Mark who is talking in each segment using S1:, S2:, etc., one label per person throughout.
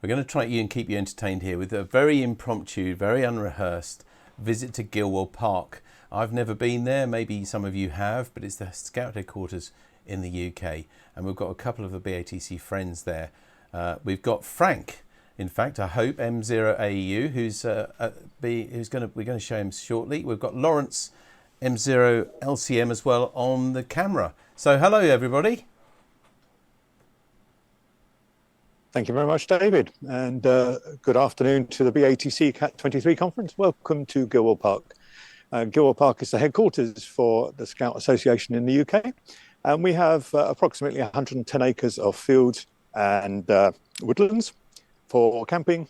S1: We're going to try and keep you entertained here with a very impromptu, very unrehearsed visit to Gilwell Park. I've never been there, maybe some of you have, but it's the Scout headquarters in the UK, and we've got a couple of the BATC friends there. We've got Frank, in fact, I hope, M0AU, we're going to show him shortly. We've got Lawrence, M0LCM as well on the camera. So hello everybody.
S2: Thank you very much, David, and good afternoon to the BATC CAT23 conference. Welcome to Gilwell Park. Gilwell Park is the headquarters for the Scout Association in the UK, and we have approximately 110 acres of fields and woodlands for camping,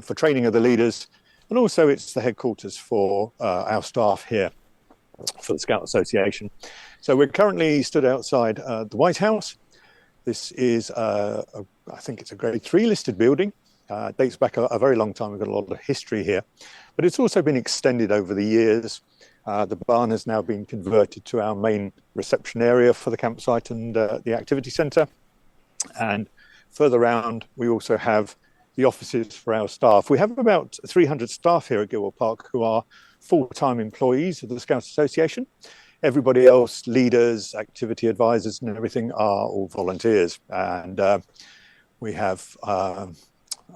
S2: for training of the leaders, and also it's the headquarters for our staff here for the Scout Association. So we're currently stood outside the White House. This is, I think it's a grade 3 listed building. It dates back a very long time. We've got a lot of history here, but it's also been extended over the years. The barn has now been converted to our main reception area for the campsite and the activity centre. And further round, we also have the offices for our staff. We have about 300 staff here at Gilwell Park who are full-time employees of the Scouts Association. Everybody else, leaders, activity advisors and everything, are all volunteers. And we have, I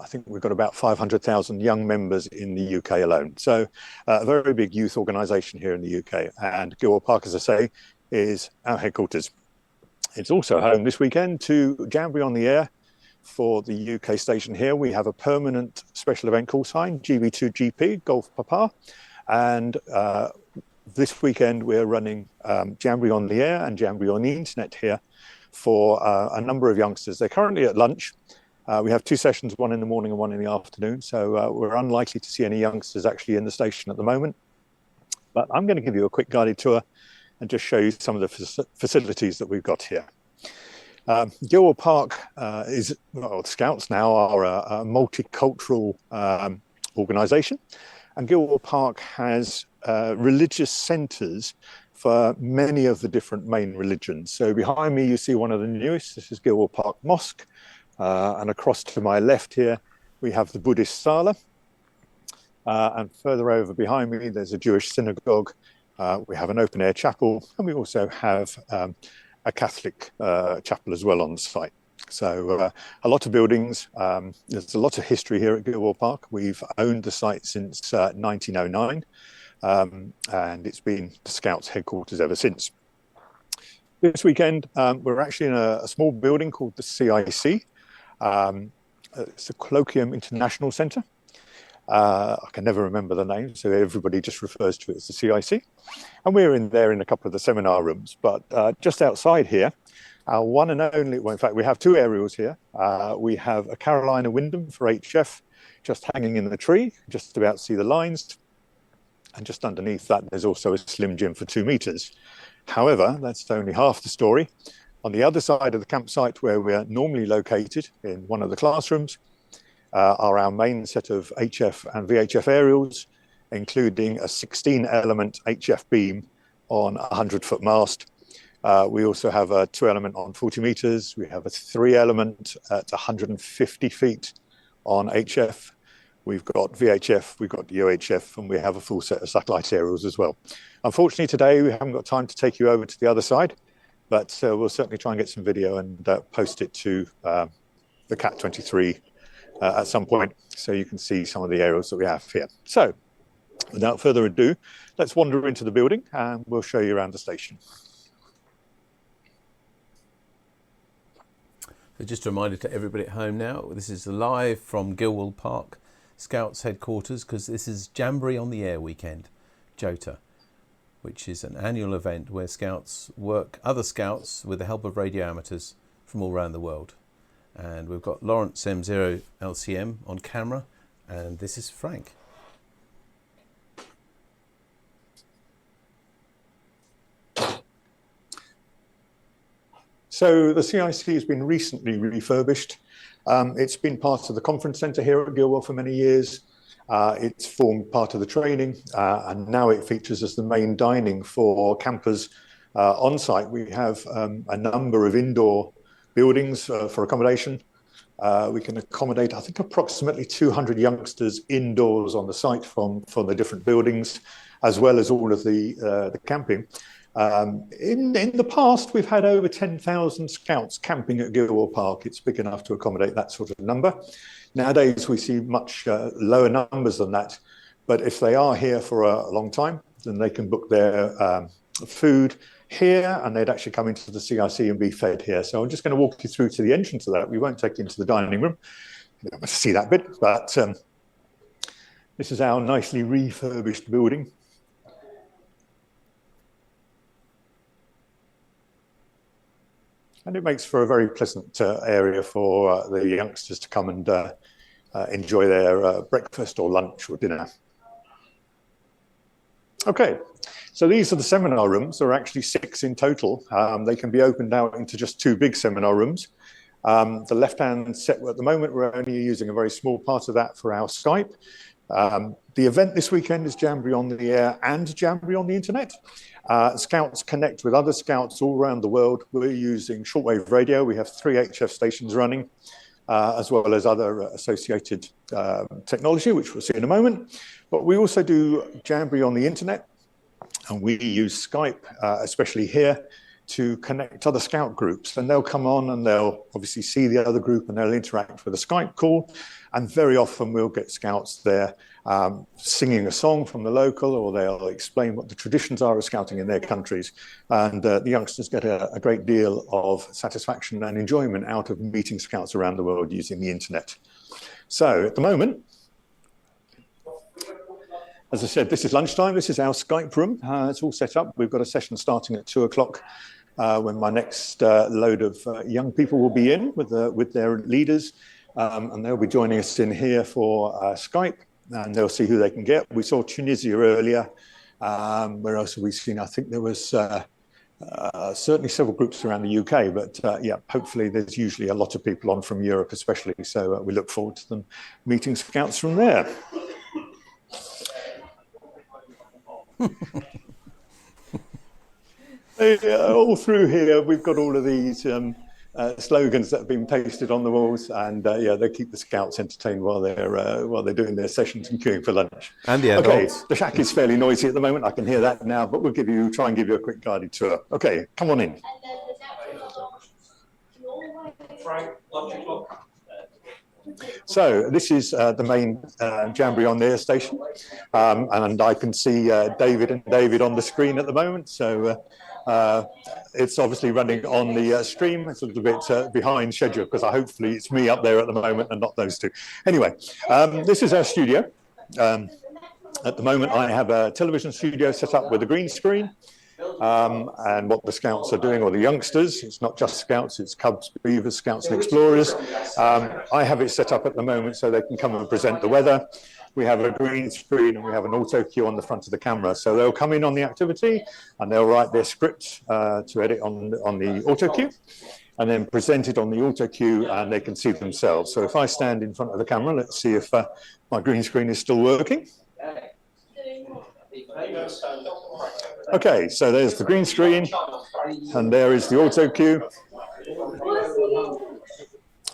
S2: think we've got about 500,000 young members in the UK alone. So a very big youth organisation here in the UK. And Gilwell Park, as I say, is our headquarters. It's also home this weekend to Jamboree on the Air for the UK station here. We have a permanent special event call sign, GB2GP Golf Papa. And this weekend, we're running Jamboree on the Air and Jamboree on the Internet here for a number of youngsters. They're currently at lunch. We have 2 sessions, one in the morning and one in the afternoon. So we're unlikely to see any youngsters actually in the station at the moment. But I'm going to give you a quick guided tour and just show you some of the facilities that we've got here. Gilwell Park the Scouts now are a multicultural organisation. And Gilwell Park has religious centres for many of the different main religions. So behind me, you see one of the newest. This is Gilwell Park Mosque. And across to my left here, we have the Buddhist Sala. And further over behind me, there's a Jewish synagogue. We have an open-air chapel, and we also have a Catholic chapel as well on the site. So a lot of buildings. There's a lot of history here at Gilwell Park. We've owned the site since 1909, and it's been the Scouts headquarters ever since. This weekend, we're actually in a small building called the CIC. It's the Colloquium International Centre. I can never remember the name, so everybody just refers to it as the CIC. And we're in there in a couple of the seminar rooms. But just outside here, our one and only, well, in fact, we have 2 aerials here. We have a Carolina Wyndham for HF just hanging in the tree, just about to see the lines. And just underneath that, there's also a slim gym for 2 meters. However, that's only half the story. On the other side of the campsite, where we're normally located in one of the classrooms, are our main set of HF and VHF aerials, including a 16-element HF beam on a 100-foot mast. We also have a 2-element on 40 meters. We have a 3-element at 150 feet on HF. We've got VHF, we've got UHF, and we have a full set of satellite aerials as well. Unfortunately, today we haven't got time to take you over to the other side, but we'll certainly try and get some video and post it to the CAT23 at some point, so you can see some of the aerials that we have here. So, without further ado, let's wander into the building and we'll show you around the station.
S1: So just a reminder to everybody at home now, this is live from Gilwell Park, Scouts headquarters, because this is Jamboree on the Air weekend, JOTA, which is an annual event where Scouts work, other Scouts, with the help of radio amateurs from all around the world. And we've got Lawrence M0LCM on camera, and this is Frank.
S2: So the CIC has been recently refurbished. It's been part of the conference centre here at Gilwell for many years. It's formed part of the training, and now it features as the main dining for campers on site. We have a number of indoor buildings for accommodation, We can accommodate, I think, approximately 200 youngsters indoors on the site from the different buildings, as well as all of the camping. In the past, we've had over 10,000 scouts camping at Gilwell Park. It's big enough to accommodate that sort of number. Nowadays, we see much lower numbers than that. But if they are here for a long time, then they can book their food here, and they'd actually come into the CRC and be fed here. So I'm just going to walk you through to the entrance of that. We won't take you into the dining room. You don't want to see that bit, but this is our nicely refurbished building. And it makes for a very pleasant area for the youngsters to come and enjoy their breakfast or lunch or dinner. Okay, so these are the seminar rooms. There are actually 6 in total. They can be opened out into just 2 big seminar rooms. The left-hand set, at the moment, we're only using a very small part of that for our Skype. The event this weekend is Jamboree on the Air and Jamboree on the Internet. Scouts connect with other scouts all around the world. We're using shortwave radio. We have 3 HF stations running, as well as other associated technology, which we'll see in a moment. But we also do Jamboree on the Internet, and we use Skype, especially here, to connect other scout groups. And they'll come on and they'll obviously see the other group and they'll interact with a Skype call. And very often we'll get scouts there singing a song from the local, or they'll explain what the traditions are of scouting in their countries. And the youngsters get a great deal of satisfaction and enjoyment out of meeting scouts around the world using the internet. So at the moment, as I said, this is lunchtime. This is our Skype room. It's all set up. We've got a session starting at 2 o'clock when my next load of young people will be in with their leaders. And they'll be joining us in here for Skype, and they'll see who they can get. We saw Tunisia earlier. Where else have we seen? I think there was certainly several groups around the UK, but yeah, hopefully there's usually a lot of people on from Europe especially. So we look forward to them meeting scouts from there. All through here, we've got all of these slogans that have been pasted on the walls, and yeah, they keep the scouts entertained while they're doing their sessions and queuing for lunch.
S1: And the adults.
S2: Okay, the shack is fairly noisy at the moment. I can hear that now, but we'll try and give you a quick guided tour. Okay, come on in. So this is the main Jamboree on the Air station, and I can see David on the screen at the moment. So it's obviously running on the stream. It's a little bit behind schedule because hopefully it's me up there at the moment and not those two. Anyway, this is our studio. At the moment, I have a television studio set up with a green screen. And what the scouts are doing, or the youngsters, it's not just scouts, it's cubs, beavers, scouts and explorers. I have it set up at the moment so they can come and present the weather. We have a green screen and we have an auto cue on the front of the camera. So they'll come in on the activity and they'll write their script to edit on the auto cue, and then present it on the auto cue, and they can see themselves. So if I stand in front of the camera, let's see if my green screen is still working. Okay, so there's the green screen, and there is the auto cue.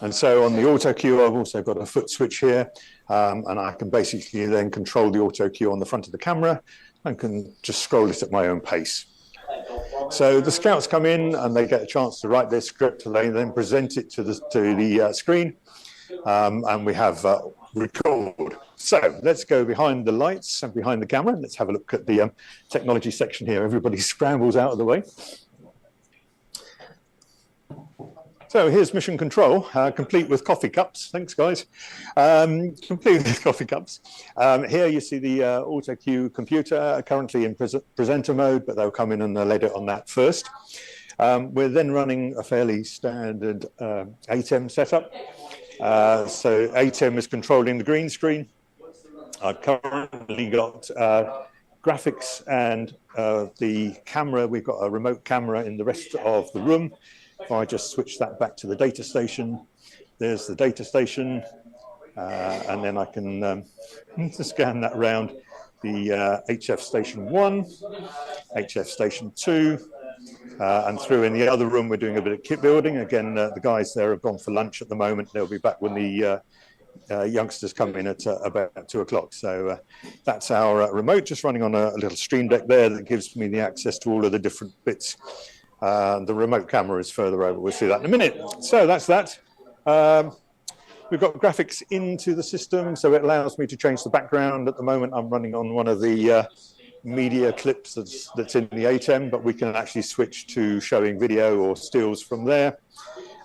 S2: And so on the auto cue, I've also got a foot switch here, and I can basically then control the auto cue on the front of the camera and can just scroll it at my own pace. So the scouts come in and they get a chance to write their script, and they then present it to the screen, and we have record. So let's go behind the lights and behind the camera. Let's have a look at the technology section here. Everybody scrambles out of the way. So here's mission control, complete with coffee cups. Thanks, guys. Complete with coffee cups. Here you see the auto cue computer, currently in presenter mode, but they'll come in and they'll edit on that first. We're then running a fairly standard ATEM setup. So ATEM is controlling the green screen. I've currently got graphics and the camera. We've got a remote camera in the rest of the room. If I just switch that back to the data station, there's the data station, and then I can scan that round. The HF station 1, HF station 2, and through in the other room, we're doing a bit of kit building. Again, the guys there have gone for lunch at the moment. They'll be back when the youngsters come in at about 2 o'clock. So that's our remote, just running on a little stream deck there that gives me the access to all of the different bits. The remote camera is further over. We'll see that in a minute. So that's that. We've got graphics into the system, so it allows me to change the background. At the moment, I'm running on one of the media clips that's in the ATEM, but we can actually switch to showing video or stills from there.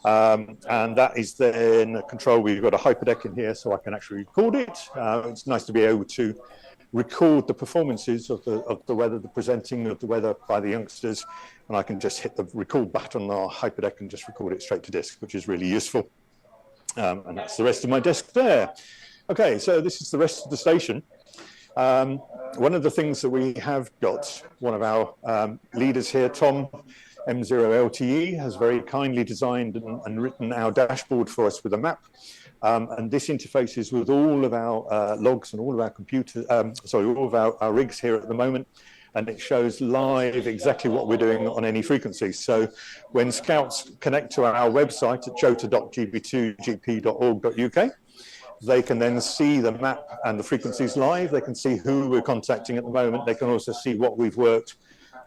S2: And that is then a control. We've got a hyperdeck in here, so I can actually record it. It's nice to be able to record the performances of the weather, the presenting of the weather by the youngsters, and I can just hit the record button on our hyperdeck and just record it straight to disk, which is really useful. And that's the rest of my desk there. Okay, so this is the rest of the station. One of the things that we have got, one of our leaders here, Tom, M0LTE, has very kindly designed and written our dashboard for us with a map. And this interfaces with all of our logs and all of our all of our rigs here at the moment. And it shows live exactly what we're doing on any frequency. So when scouts connect to our website at jota.gb2gp.org.uk, they can then see the map and the frequencies live. They can see who we're contacting at the moment. They can also see what we've worked.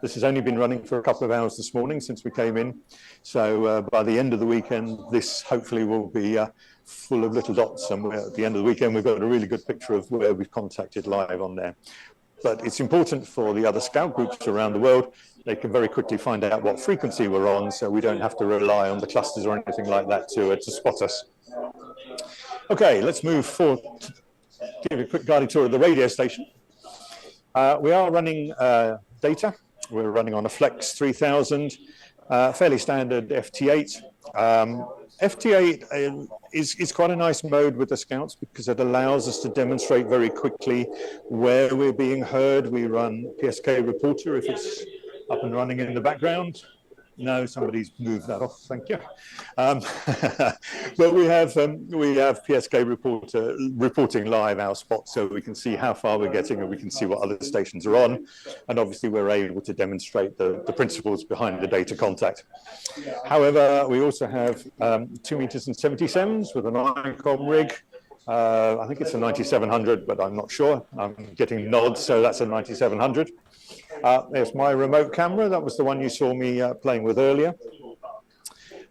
S2: This has only been running for a couple of hours this morning since we came in. So by the end of the weekend, this hopefully will be full of little dots. And at the end of the weekend, we've got a really good picture of where we've contacted live on there. But it's important for the other scout groups around the world. They can very quickly find out what frequency we're on, so we don't have to rely on the clusters or anything like that to spot us. Okay, let's move forward to give you a quick guided tour of the radio station. We are running data. We're running on a Flex 3000, fairly standard FT8. FT8 is quite a nice mode with the scouts because it allows us to demonstrate very quickly where we're being heard. We run PSK Reporter if it's up and running in the background. No, somebody's moved that off. Thank you. But we have PSK Reporter reporting live our spots, so we can see how far we're getting, and we can see what other stations are on. And obviously, we're able to demonstrate the principles behind the data contact. However, we also have 2 meters and 77s with an ICOM rig. I think it's a 9700, but I'm not sure. I'm getting nods, so that's a 9700. There's my remote camera. That was the one you saw me playing with earlier.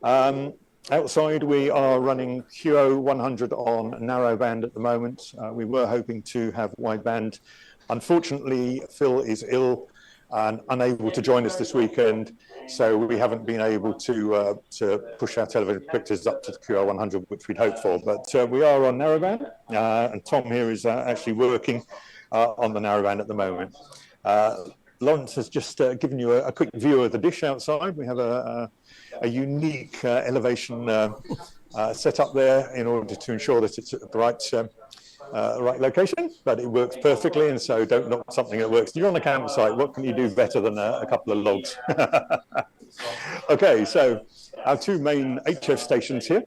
S2: Outside, we are running QO100 on narrowband at the moment. We were hoping to have wideband. Unfortunately, Phil is ill and unable to join us this weekend, so we haven't been able to push our television pictures up to the QO100, which we'd hoped for. But we are on narrowband, and Tom here is actually working on the narrowband at the moment. Lawrence has just given you a quick view of the dish outside. We have a unique elevation set up there in order to ensure that it's at the right location, but it works perfectly, and so don't knock something that works. You're on a campsite, what can you do better than a couple of logs? Okay, so our 2 main HF stations here.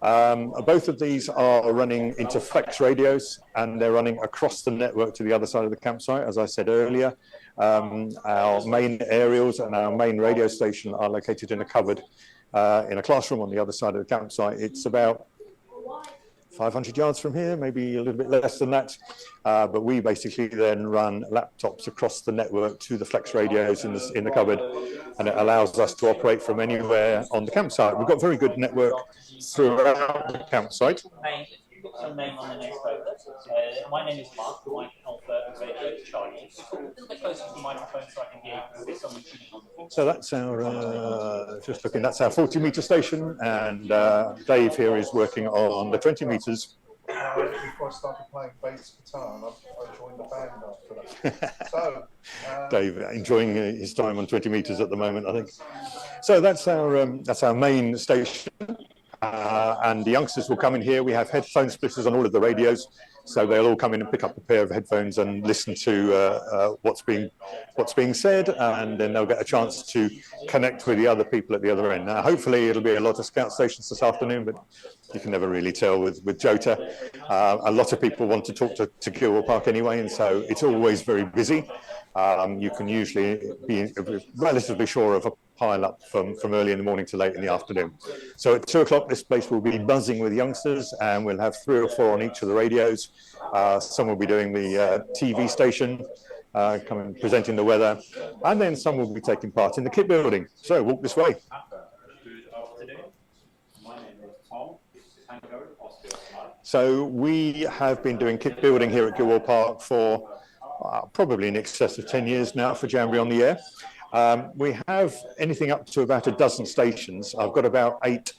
S2: Both of these are running into flex radios, and they're running across the network to the other side of the campsite. As I said earlier, our main aerials and our main radio station are located in a cupboard in a classroom on the other side of the campsite. It's about 500 yards from here, maybe a little bit less than that. But we basically then run laptops across the network to the flex radios in the cupboard, and it allows us to operate from anywhere on the campsite. We've got very good network throughout the campsite.
S3: Name on the next photo. My name is Mark, Mike Alpha, Charlie. A little bit closer to the microphone so I can hear you.
S2: So that's our, just looking, that's our 40-meter station, and Dave here is working on the 20 meters.
S4: Before I started playing bass guitar, and I joined the band after that. So,
S2: Dave enjoying his time on 20 meters at the moment, I think. So that's our main station. And the youngsters will come in here. We have headphone splitters on all of the radios. So they'll all come in and pick up a pair of headphones and listen to what's being said, and then they'll get a chance to connect with the other people at the other end. Now, hopefully it'll be a lot of scout stations this afternoon, but you can never really tell with JOTA. A lot of people want to talk to Gilwell Park anyway, and so it's always very busy. You can usually be relatively sure of a pile up from early in the morning to late in the afternoon. So at 2 o'clock, this place will be buzzing with youngsters, and we'll have 3 or 4 on each of the radios. Some will be doing the TV station, coming presenting the weather, and then some will be taking part in the kit building. So walk this way.
S5: Good afternoon. My name is Tom.
S2: So we have been doing kit building here at Gilwell Park for probably in excess of 10 years now for Jamboree on the Air. We have anything up to about a dozen stations. I've got about 8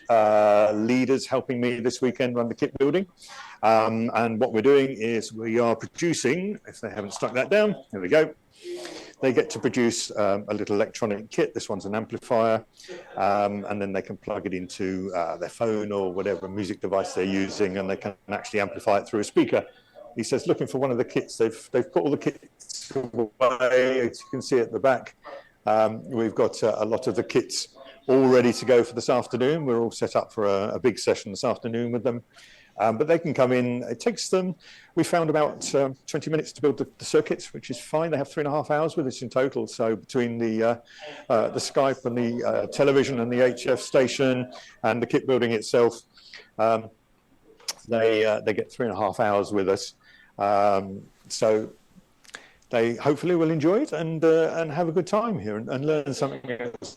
S2: leaders helping me this weekend run the kit building. And what we're doing is we are producing, if they haven't stuck that down, here we go. They get to produce a little electronic kit. This one's an amplifier, and then they can plug it into their phone or whatever music device they're using, and they can actually amplify it through a speaker. He says, looking for one of the kits. They've put all the kits away, as you can see at the back. We've got a lot of the kits all ready to go for this afternoon. We're all set up for a big session this afternoon with them. But they can come in. It takes them, we found about 20 minutes to build the circuits, which is fine. They have 3.5 hours with us in total. So between the Skype and the television and the HF station and the kit building itself, they get 3.5 hours with us. So they hopefully will enjoy it and have a good time here and learn something at the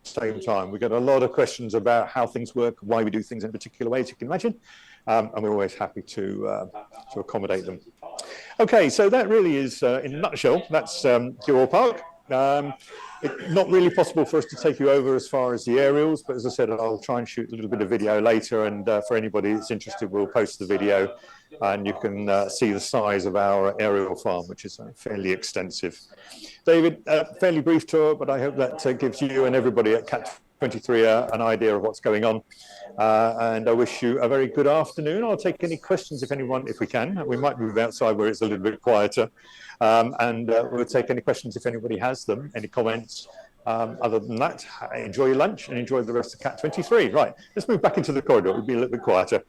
S2: same time. We get a lot of questions about how things work, why we do things in a particular way, as you can imagine. And we're always happy to accommodate them. Okay, so that really is, in a nutshell, that's Gilwell Park. It's not really possible for us to take you over as far as the aerials, but as I said, I'll try and shoot a little bit of video later, and for anybody that's interested, we'll post the video, and you can see the size of our aerial farm, which is fairly extensive. David, fairly brief tour, but I hope that gives you and everybody at CAT23 an idea of what's going on. And I wish you a very good afternoon. I'll take any questions if we can. We might move outside where it's a little bit quieter. And we'll take any questions if anybody has them, any comments. Other than that, enjoy your lunch and enjoy the rest of CAT23. Right, let's move back into the corridor. It'll be a little bit quieter.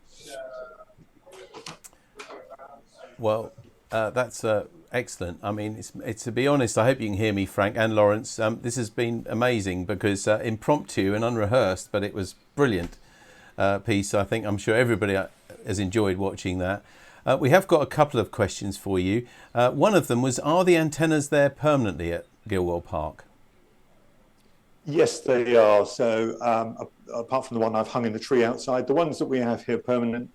S1: Well, that's excellent. I mean, it's to be honest, I hope you can hear me, Frank and Lawrence. This has been amazing because impromptu and unrehearsed, but it was brilliant piece. I'm sure everybody has enjoyed watching that. We have got a couple of questions for you. One of them was, are the antennas there permanently at Gilwell Park?
S2: Yes, they are. So apart from the one I've hung in the tree outside, the ones that we have here permanent,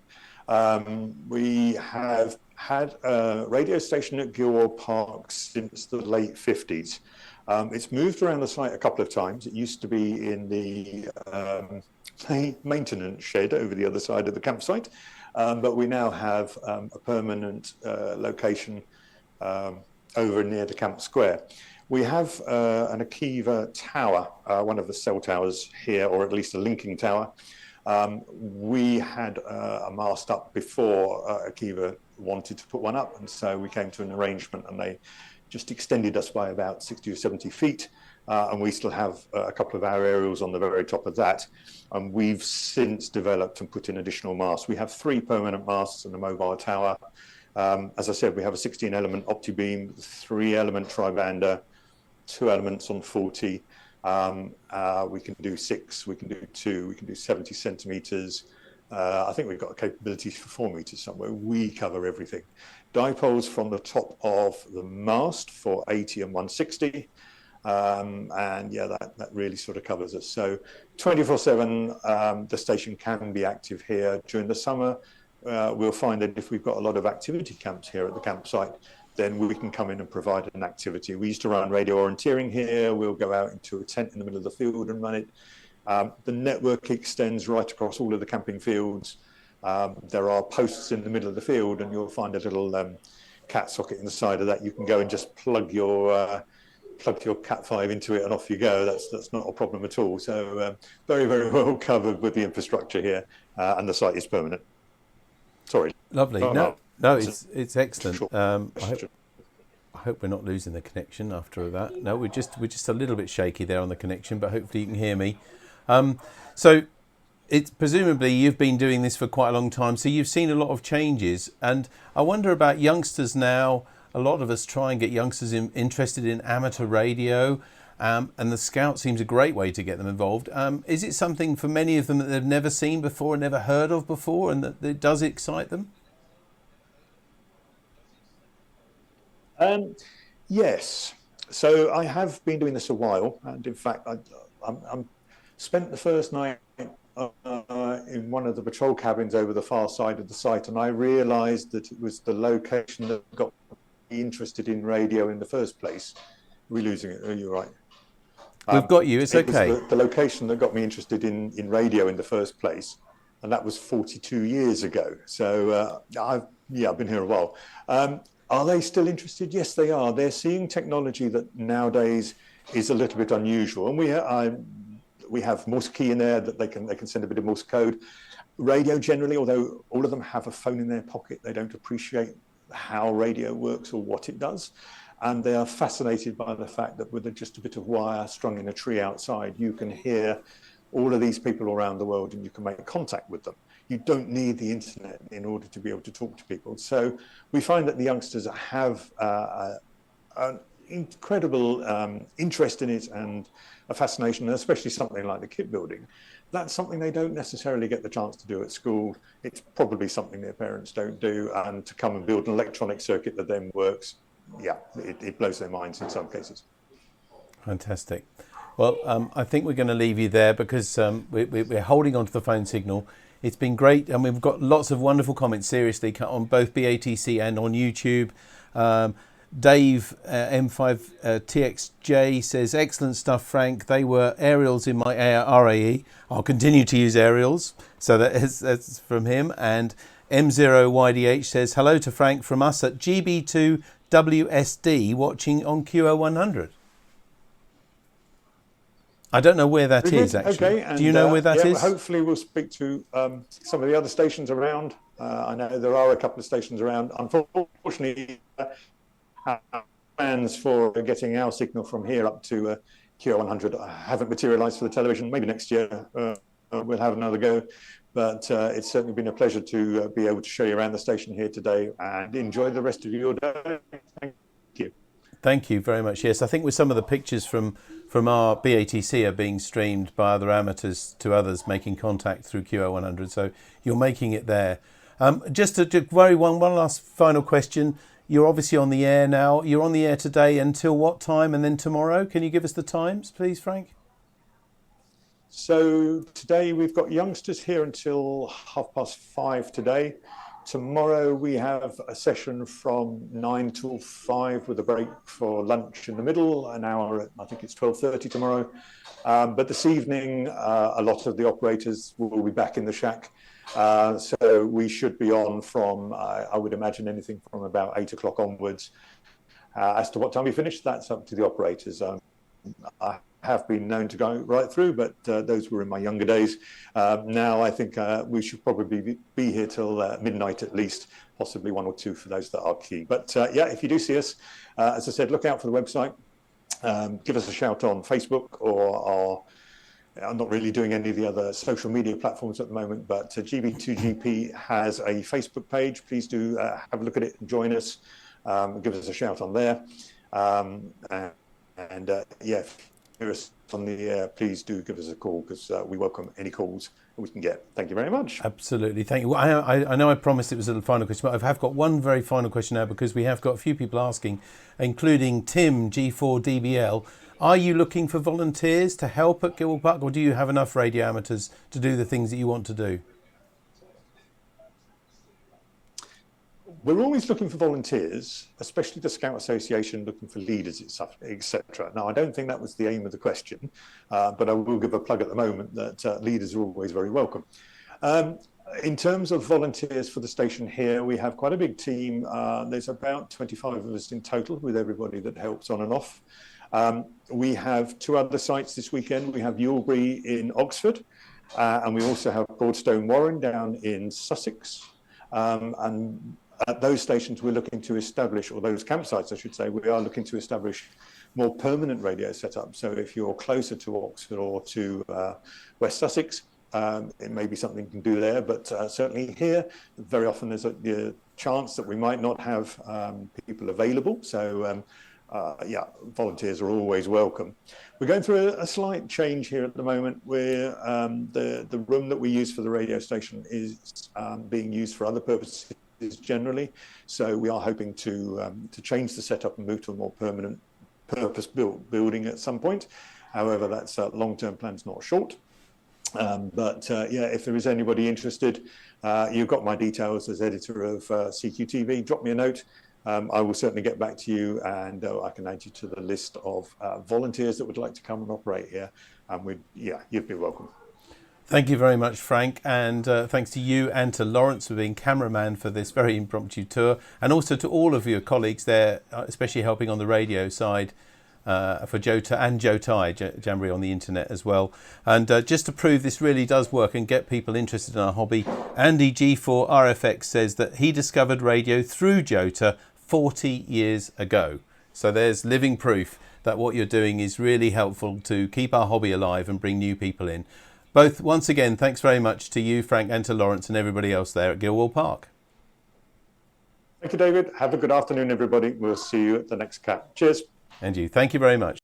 S2: we have had a radio station at Gilwell Park since the late 50s. It's moved around the site a couple of times. It used to be in the maintenance shed over the other side of the campsite, but we now have a permanent location over near the camp square. We have an Akiva tower, one of the cell towers here, or at least a linking tower. We had a mast up before Akiva wanted to put one up, and so we came to an arrangement, and they just extended us by about 60 or 70 feet, and we still have a couple of our aerials on the very top of that, and we've since developed and put in additional masts. We have 3 permanent masts and a mobile tower. As I said, we have a 16-element opti-beam, 3-element tri-bander, 2 elements on 40. We can do 6, we can do 2, we can do 70 centimeters. I think we've got a capability for 4 meters somewhere. We cover everything. Dipoles from the top of the mast for 80 and 160. And yeah, that really sort of covers us. So 24/7, the station can be active here. During the summer, we'll find that if we've got a lot of activity camps here at the campsite, then we can come in and provide an activity. We used to run radio orienteering here. We'll go out into a tent in the middle of the field and run it. The network extends right across all of the camping fields. There are posts in the middle of the field, and you'll find a little cat socket in the side of that. You can go and just plug your Cat5 into it, and off you go. That's not a problem at all. So very, very well covered with the infrastructure here, and the site is permanent. Sorry.
S1: Lovely. No, it's excellent.
S2: Sure.
S1: I hope we're not losing the connection after that. No, we're just a little bit shaky there on the connection, but hopefully you can hear me. So it's presumably you've been doing this for quite a long time, so you've seen a lot of changes. And I wonder about youngsters now. A lot of us try and get youngsters interested in amateur radio, and the Scout seems a great way to get them involved. Is it something for many of them that they've never seen before, never heard of before, and that it does excite them?
S2: Yes. So I have been doing this a while, and in fact, I'm spent the first night in one of the patrol cabins over the far side of the site, and I realised that it was the location that got me interested in radio in the first place. Are we losing it? Are you right?
S1: We've got you. It's okay.
S2: It was the location that got me interested in radio in the first place, and that was 42 years ago. So I've been here a while. Are they still interested? Yes, they are. They're seeing technology that nowadays is a little bit unusual, and we have Morse key in there that they can send a bit of Morse code. Radio generally, although all of them have a phone in their pocket, they don't appreciate how radio works or what it does. And they are fascinated by the fact that with just a bit of wire strung in a tree outside, you can hear all of these people around the world and you can make contact with them. You don't need the internet in order to be able to talk to people. So we find that the youngsters have an incredible interest in it and a fascination, and especially something like the kit building. That's something they don't necessarily get the chance to do at school. It's probably something their parents don't do, and to come and build an electronic circuit that then works, it blows their minds in some cases.
S1: Fantastic. Well, I think we're going to leave you there because we're holding on to the phone signal. It's been great, and we've got lots of wonderful comments, seriously, on both BATC and on YouTube. Dave M5TXJ says, excellent stuff, Frank. They were aerials in my RAE. I'll continue to use aerials. So that's from him. And M0YDH says, hello to Frank from us at GB2WSD watching on QO100. I don't know where that is, actually.
S2: Okay,
S1: do you know where that is?
S2: Hopefully we'll speak to some of the other stations around. I know there are a couple of stations around. Unfortunately, plans for getting our signal from here up to QO100 haven't materialised for the television. Maybe next year we'll have another go. But it's certainly been a pleasure to be able to show you around the station here today, and enjoy the rest of your day. Thank you.
S1: Thank you very much. Yes, I think with some of the pictures from our BATC are being streamed by other amateurs to others making contact through QO100. So you're making it there. Just to worry one last final question. You're obviously on the air now. You're on the air today until what time, and then tomorrow? Can you give us the times, please, Frank?
S2: So today we've got youngsters here until 5:30 today. Tomorrow we have a session from 9 till 5 with a break for lunch in the middle, an hour at, I think it's 12:30 tomorrow. But this evening, a lot of the operators will be back in the shack. So we should be on from, I would imagine, anything from about 8 o'clock onwards. As to what time we finish, that's up to the operators. I have been known to go right through, but those were in my younger days. Now I think we should probably be here till midnight at least, possibly 1 or 2 for those that are keen. But if you do see us, as I said, look out for the website. Give us a shout on Facebook, or I'm not really doing any of the other social media platforms at the moment, but GB2GP has a Facebook page. Please do have a look at it and join us. Give us a shout on there. If you're on the air, please do give us a call, because we welcome any calls we can get. Thank you very much.
S1: Absolutely. Thank you. Well, I know I promised it was a final question, but I have got one very final question now, because we have got a few people asking, including Tim, G4DBL. Are you looking for volunteers to help at Gilwell Park, or do you have enough radio amateurs to do the things that you want to do?
S2: We're always looking for volunteers, especially the Scout Association looking for leaders, etc. Now, I don't think that was the aim of the question, but I will give a plug at the moment that leaders are always very welcome. In terms of volunteers for the station here, we have quite a big team. There's about 25 of us in total, with everybody that helps on and off. We have 2 other sites this weekend. We have Yulbury in Oxford, and we also have Broadstone Warren down in Sussex. And at those stations, we're looking to establish, or those campsites, I should say, we are looking to establish more permanent radio setups. So if you're closer to Oxford or to West Sussex, it may be something you can do there, but certainly here, very often there's the chance that we might not have people available. So yeah, volunteers are always welcome. We're going through a slight change here at the moment where the room that we use for the radio station is being used for other purposes generally. So we are hoping to change the setup and move to a more permanent purpose-built building at some point. However, that's long-term plans, not short. But yeah, if there is anybody interested, you've got my details as editor of CQ-TV. Drop me a note. I will certainly get back to you, and I can add you to the list of volunteers that would like to come and operate here. And yeah, you'd be welcome.
S1: Thank you very much, Frank, and thanks to you and to Lawrence for being cameraman for this very impromptu tour, and also to all of your colleagues there, especially helping on the radio side for JOTA and JOTA, Jamboree on the internet as well. And just to prove this really does work and get people interested in our hobby, Andy G4RFX says that he discovered radio through JOTA 40 years ago. So there's living proof that what you're doing is really helpful to keep our hobby alive and bring new people in. Both, once again, thanks very much to you, Frank, and to Lawrence and everybody else there at Gilwell Park.
S2: Thank you, David. Have a good afternoon, everybody. We'll see you at the next CAT. Cheers.
S1: And you. Thank you very much.